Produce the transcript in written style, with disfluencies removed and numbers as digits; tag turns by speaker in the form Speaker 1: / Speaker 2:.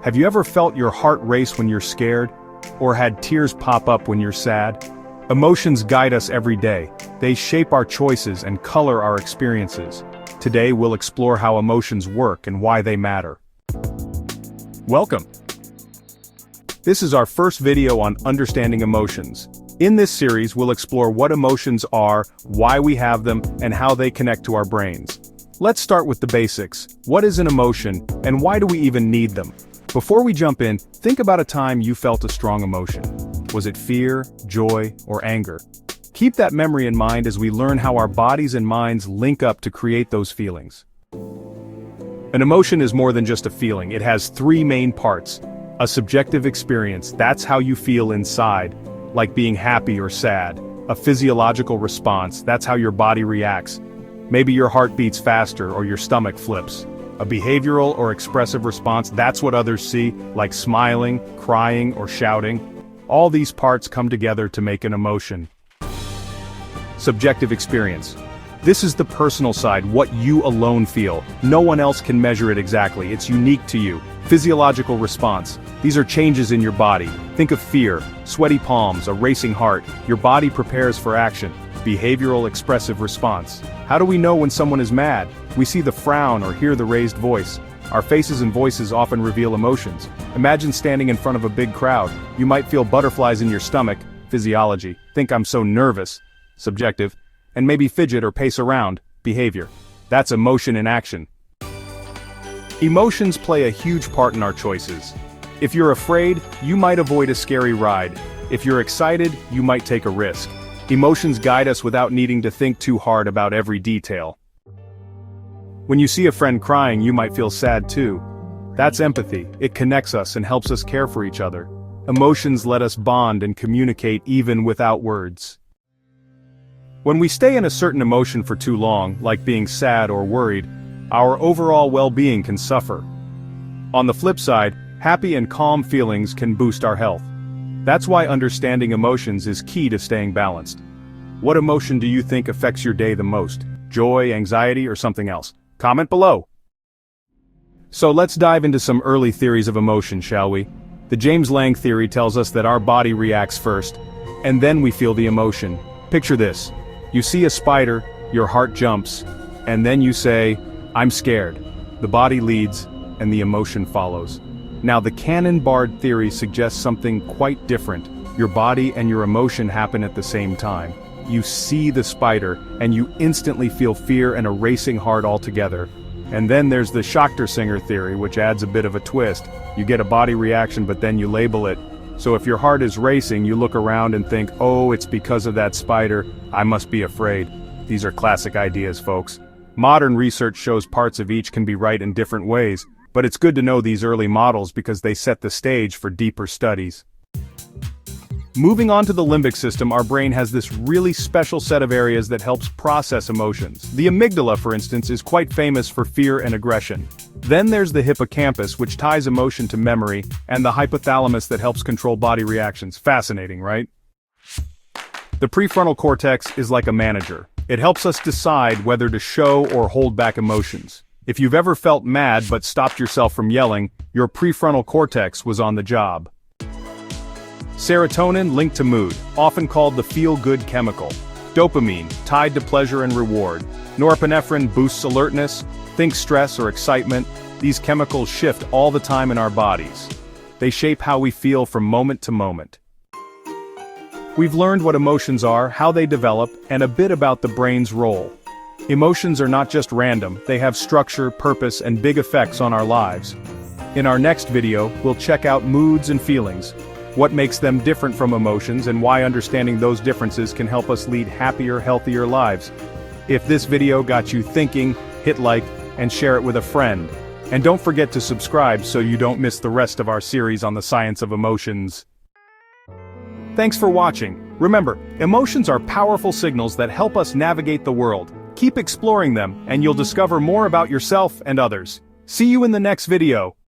Speaker 1: Have you ever felt your heart race when you're scared? Or had tears pop up when you're sad? Emotions guide us every day. They shape our choices and color our experiences. Today we'll explore how emotions work and why they matter. Welcome! This is our first video on understanding emotions. In this series we'll explore what emotions are, why we have them, and how they connect to our brains. Let's start with the basics. What is an emotion, and why do we even need them? Before we jump in, think about a time you felt a strong emotion. Was it fear, joy, or anger? Keep that memory in mind as we learn how our bodies and minds link up to create those feelings. An emotion is more than just a feeling. It has three main parts. A subjective experience, that's how you feel inside, like being happy or sad. A physiological response, that's how your body reacts. Maybe your heart beats faster or your stomach flips. A behavioral or expressive response, that's what others see, like smiling, crying, or shouting. All these parts come together to make an emotion. Subjective experience. This is the personal side, what you alone feel. No one else can measure it exactly, it's unique to you. Physiological response. These are changes in your body. Think of fear, sweaty palms, a racing heart. Your body prepares for action. Behavioral expressive response. How do we know when someone is mad? We see the frown or hear the raised voice. Our faces and voices often reveal emotions. Imagine standing in front of a big crowd. You might feel butterflies in your stomach. Physiology. Think I'm so nervous. Subjective. And maybe fidget or pace around. Behavior. That's emotion in action. Emotions play a huge part in our choices. If you're afraid, you might avoid a scary ride. If you're excited, you might take a risk. Emotions guide us without needing to think too hard about every detail. When you see a friend crying, you might feel sad too. That's empathy. It connects us and helps us care for each other. Emotions let us bond and communicate even without words. When we stay in a certain emotion for too long, like being sad or worried, our overall well-being can suffer. On the flip side, happy and calm feelings can boost our health. That's why understanding emotions is key to staying balanced. What emotion do you think affects your day the most? Joy, anxiety, or something else? Comment below. So let's dive into some early theories of emotion, shall we? The james-lange theory tells us that our body reacts first, and then we feel the emotion. Picture this. You see a spider, your heart jumps, and then you say, "I'm scared." The body leads, and the emotion follows. Now the cannon-barred theory suggests something quite different. Your body and your emotion happen at the same time. You see the spider, and you instantly feel fear and a racing heart all together. And then there's the schachter-singer theory, which adds a bit of a twist. You get a body reaction, but then you label it. So if your heart is racing, you look around and think, oh, it's because of that spider, I must be afraid. These are classic ideas, folks. Modern research shows parts of each can be right in different ways, but it's good to know these early models because they set the stage for deeper studies. Moving on to the limbic system, our brain has this really special set of areas that helps process emotions. The amygdala, for instance, is quite famous for fear and aggression. Then there's the hippocampus, which ties emotion to memory, and the hypothalamus that helps control body reactions. Fascinating, right? The prefrontal cortex is like a manager. It helps us decide whether to show or hold back emotions. If you've ever felt mad but stopped yourself from yelling, your prefrontal cortex was on the job. Serotonin linked to mood, often called the feel-good chemical. Dopamine, tied to pleasure and reward. Norepinephrine boosts alertness, think stress or excitement. These chemicals shift all the time in our bodies. They shape how we feel from moment to moment. We've learned what emotions are, how they develop, and a bit about the brain's role. Emotions are not just random, they have structure, purpose, and big effects on our lives. In our next video, we'll check out moods and feelings, what makes them different from emotions, and why understanding those differences can help us lead happier, healthier lives. If this video got you thinking, hit like, and share it with a friend. And don't forget to subscribe so you don't miss the rest of our series on the science of emotions. Thanks for watching. Remember, emotions are powerful signals that help us navigate the world. Keep exploring them, and you'll discover more about yourself and others. See you in the next video.